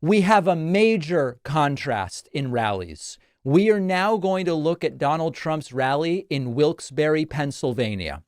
We have a major contrast in rallies. We are now going to look at Donald Trump's rally in Wilkes-Barre, Pennsylvania.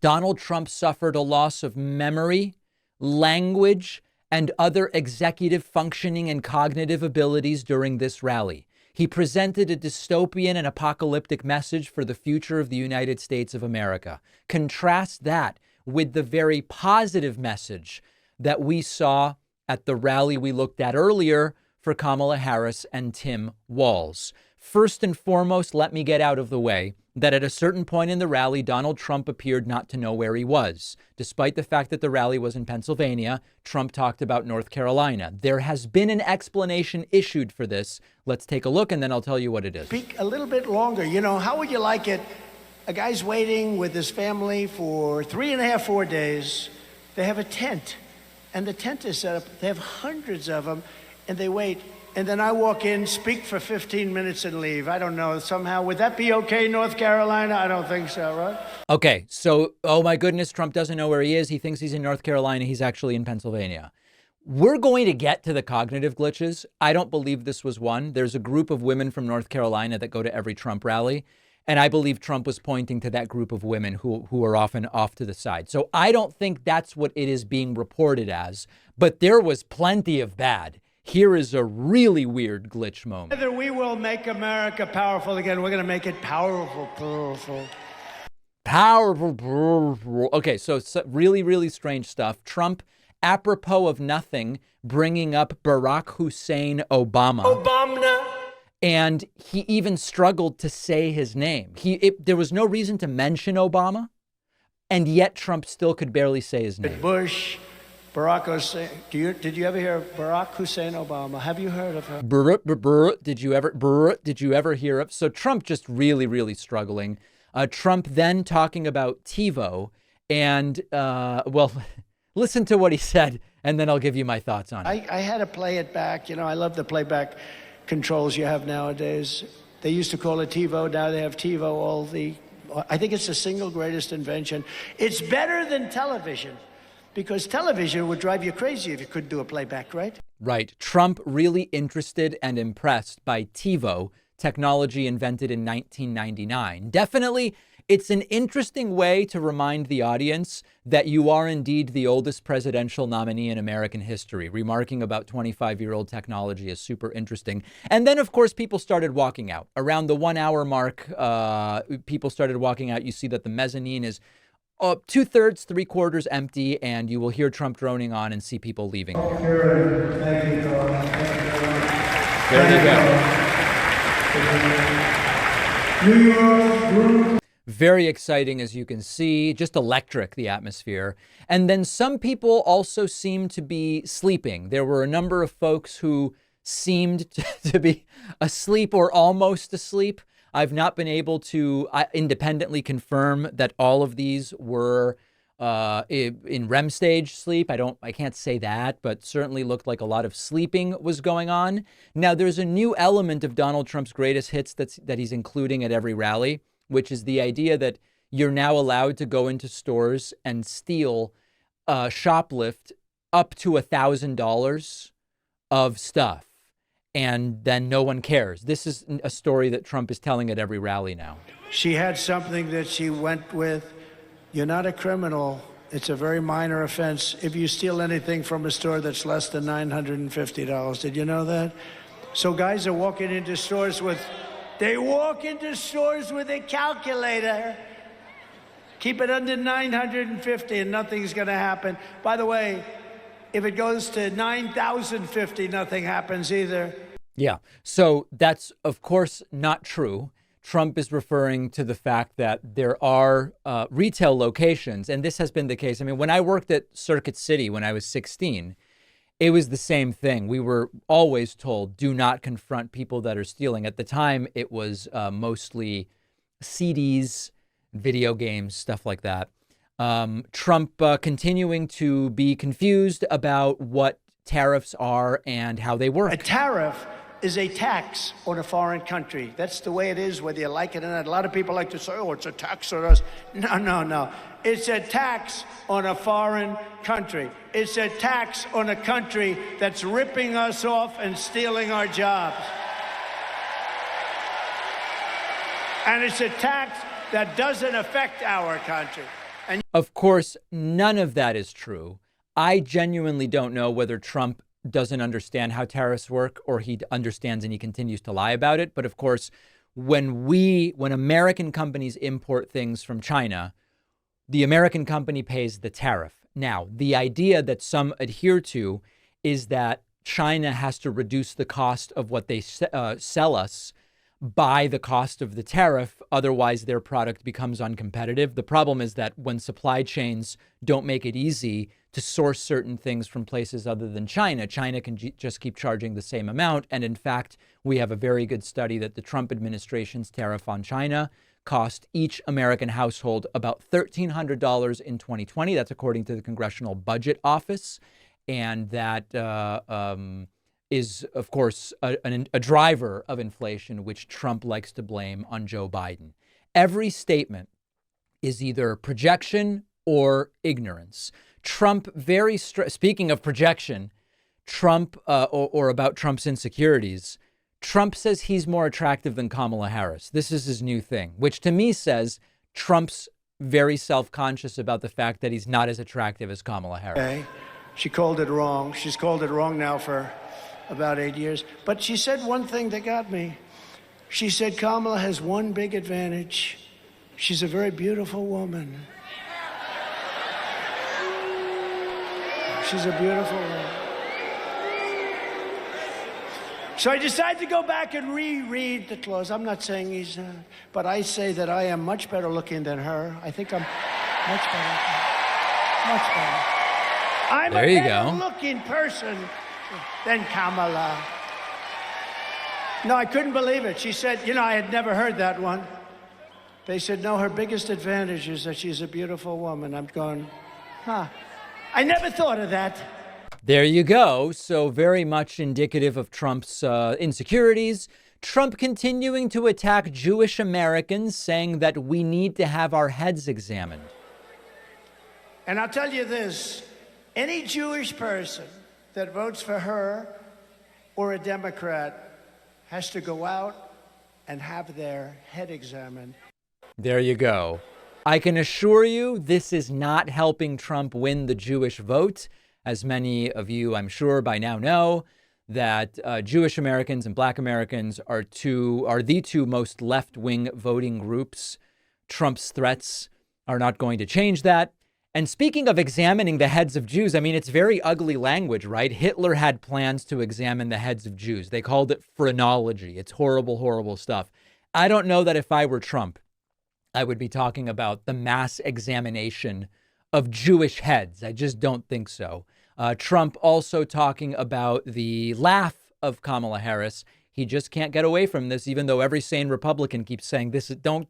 Donald Trump suffered a loss of memory, language, and other executive functioning and cognitive abilities during this rally. He presented a dystopian and apocalyptic message for the future of the United States of America. Contrast that with the very positive message that we saw at the rally we looked at earlier for Kamala Harris and Tim Walz. First and foremost, let me get out of the way that at a certain point in the rally, Donald Trump appeared not to know where he was. Despite the fact that the rally was in Pennsylvania, Trump talked about North Carolina. There has been an explanation issued for this. Let's take a look, and then I'll tell you what it is. Speak a little bit longer. You know, how would you like it? A guy's waiting with his family for 3.5, 4 days. They have a tent, and the tent is set up. They have hundreds of them, and they wait. And then I walk in, speak for 15 minutes, and leave. I don't know. Somehow, would that be okay, North Carolina? I don't think so, right? Okay, so, oh my goodness, Trump doesn't know where he is. He thinks he's in North Carolina. He's actually in Pennsylvania. We're going to get to the cognitive glitches. I don't believe this was one. There's a group of women from North Carolina that go to every Trump rally. And I believe Trump was pointing to that group of women who are often off to the side. So I don't think that's what it is being reported as. But there was plenty of bad. Here is a really weird glitch moment. Whether we will make America powerful again, we're going to make it powerful. Powerful. Okay, so really, really strange stuff. Trump, apropos of nothing, bringing up Barack Hussein Obama. And he even struggled to say his name. There was no reason to mention Obama, and yet Trump still could barely say his name. Bush, Barack Hussein. Did you ever hear of Barack Hussein Obama? Have you heard of him? Did you ever hear of? So Trump just really, really struggling. Trump then talking about TiVo, and well, listen to what he said, and then I'll give you my thoughts on it. I had to play it back. You know, I love the playback controls you have nowadays. They used to call it TiVo. Now they have TiVo. I think it's the single greatest invention. It's better than television, because television would drive you crazy if you couldn't do a playback, right? Right. Trump really interested and impressed by TiVo, technology invented in 1999. Definitely, it's an interesting way to remind the audience that you are indeed the oldest presidential nominee in American history. Remarking about 25-year-old technology is super interesting. And then, of course, people started walking out. Around the 1 hour mark, people started walking out. You see that the mezzanine is 2/3, 3/4 empty, and you will hear Trump droning on and see people leaving. Thank you. There you go. New York. Very exciting, as you can see, just electric, the atmosphere. And then some people also seemed to be sleeping. There were a number of folks who seemed to be asleep or almost asleep. I've not been able to independently confirm that all of these were in REM stage sleep. I can't say that, but certainly looked like a lot of sleeping was going on. Now, there's a new element of Donald Trump's greatest hits that he's including at every rally, which is the idea that you're now allowed to go into stores and steal, shoplift up to $1,000 of stuff. And then no one cares. This is a story that Trump is telling at every rally now. She had something that she went with. You're not a criminal. It's a very minor offense if you steal anything from a store that's less than $950. Did you know that? So guys are walking into stores with a calculator. Keep it under 950 and nothing's going to happen. By the way, if it goes to 9,050, nothing happens either. Yeah. So that's, of course, not true. Trump is referring to the fact that there are retail locations, and this has been the case. I mean, when I worked at Circuit City when I was 16, it was the same thing. We were always told, do not confront people that are stealing. At the time, it was mostly CDs, video games, stuff like that. Trump continuing to be confused about what tariffs are and how they work. A tariff is a tax on a foreign country. That's the way it is, whether you like it or not. A lot of people like to say, oh, it's a tax on us. No, no, no. It's a tax on a foreign country. It's a tax on a country that's ripping us off and stealing our jobs. And it's a tax that doesn't affect our country. And of course, none of that is true. I genuinely don't know whether Trump doesn't understand how tariffs work or he understands and he continues to lie about it. But of course, when American companies import things from China, the American company pays the tariff. Now, the idea that some adhere to is that China has to reduce the cost of what they sell us by the cost of the tariff. Otherwise, their product becomes uncompetitive. The problem is that when supply chains don't make it easy to source certain things from places other than China, China can just keep charging the same amount. And in fact, we have a very good study that the Trump administration's tariff on China cost each American household about $1,300 in 2020. That's according to the Congressional Budget Office. And that is, of course, a driver of inflation, which Trump likes to blame on Joe Biden. Every statement is either projection or ignorance. Trump, speaking of projection, Trump or about Trump's insecurities, Trump says he's more attractive than Kamala Harris. This is his new thing, which to me says Trump's very self-conscious about the fact that he's not as attractive as Kamala Harris. Okay. She called it wrong. She's called it wrong now for about 8 years. But she said one thing that got me. She said Kamala has one big advantage. She's a very beautiful woman. She's a beautiful woman. So I decided to go back and reread the clause. I'm not saying he's, but I say that I am much better looking than her. I think I'm much better. Much better. I'm there a you better go. looking person than Kamala. No, I couldn't believe it. She said, you know, I had never heard that one. They said, no, her biggest advantage is that she's a beautiful woman. I'm going, huh. I never thought of that. There you go. So very much indicative of Trump's insecurities. Trump continuing to attack Jewish Americans, saying that we need to have our heads examined. And I'll tell you this, any Jewish person that votes for her or a Democrat has to go out and have their head examined. There you go. I can assure you this is not helping Trump win the Jewish vote. As many of you, I'm sure, by now know that Jewish Americans and Black Americans are the two most left-wing voting groups. Trump's threats are not going to change that. And speaking of examining the heads of Jews, I mean, it's very ugly language, right? Hitler had plans to examine the heads of Jews. They called it phrenology. It's horrible, horrible stuff. I don't know that if I were Trump, I would be talking about the mass examination of Jewish heads. I just don't think so. Trump also talking about the laugh of Kamala Harris. He just can't get away from this, even though every sane Republican keeps saying this is don't,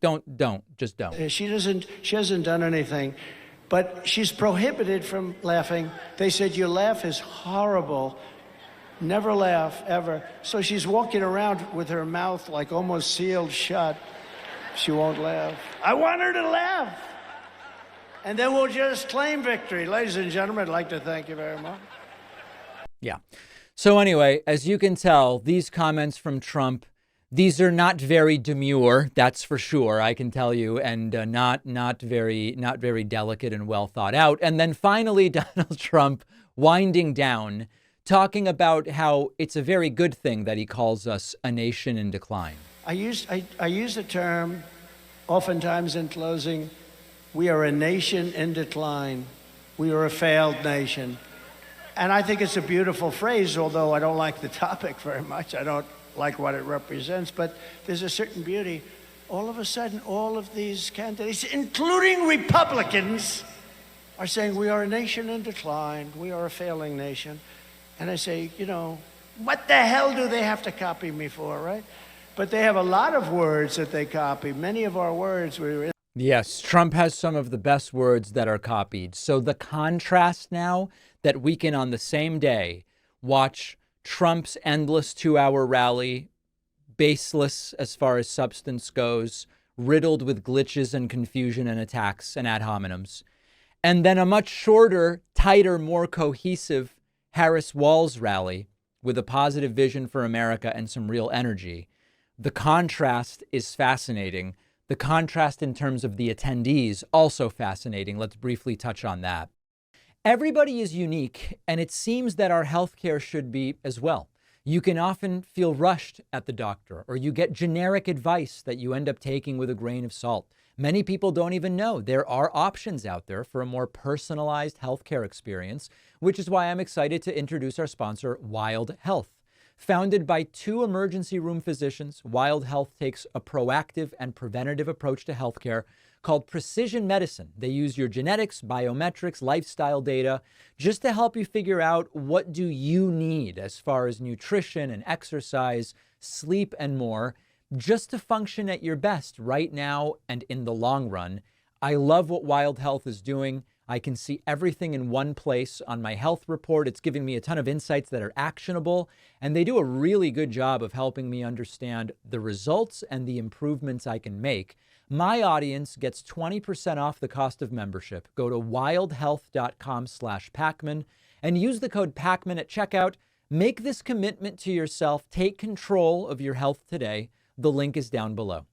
just don't. She hasn't done anything, but she's prohibited from laughing. They said, your laugh is horrible. Never laugh, ever. So she's walking around with her mouth like almost sealed shut. She won't laugh. I want her to laugh. And then we'll just claim victory. Ladies and gentlemen, I'd like to thank you very much. Yeah. So anyway, as you can tell, these comments from Trump, these are not very demure, that's for sure, I can tell you, and not very delicate and well thought out. And then finally, Donald Trump winding down, talking about how it's a very good thing that he calls us a nation in decline. I use the term oftentimes in closing, we are a nation in decline. We are a failed nation. And I think it's a beautiful phrase, although I don't like the topic very much. I don't like what it represents, but there's a certain beauty. All of a sudden, all of these candidates, including Republicans, are saying we are a nation in decline. We are a failing nation. And I say, you know, what the hell do they have to copy me for, right? But they have a lot of words that they copy. Many of our words were in. Yes, Trump has some of the best words that are copied. So the contrast now that we can on the same day watch Trump's endless 2-hour rally, baseless as far as substance goes, riddled with glitches and confusion and attacks and ad hominems. And then a much shorter, tighter, more cohesive Harris-Walz rally with a positive vision for America and some real energy. The contrast is fascinating. The contrast in terms of the attendees, also fascinating. Let's briefly touch on that. Everybody is unique, and it seems that our healthcare should be as well. You can often feel rushed at the doctor, or you get generic advice that you end up taking with a grain of salt. Many people don't even know there are options out there for a more personalized healthcare experience, which is why I'm excited to introduce our sponsor, Wild Health. Founded by 2 emergency room physicians, Wild Health takes a proactive and preventative approach to healthcare called precision medicine. They use your genetics, biometrics, lifestyle data just to help you figure out what do you need as far as nutrition and exercise, sleep, and more, just to function at your best right now and in the long run. I love what Wild Health is doing. I can see everything in one place on my health report. It's giving me a ton of insights that are actionable, and they do a really good job of helping me understand the results and the improvements I can make. My audience gets 20% off the cost of membership. Go to wildhealth.com/Pacman and use the code Pacman at checkout. Make this commitment to yourself. Take control of your health today. The link is down below.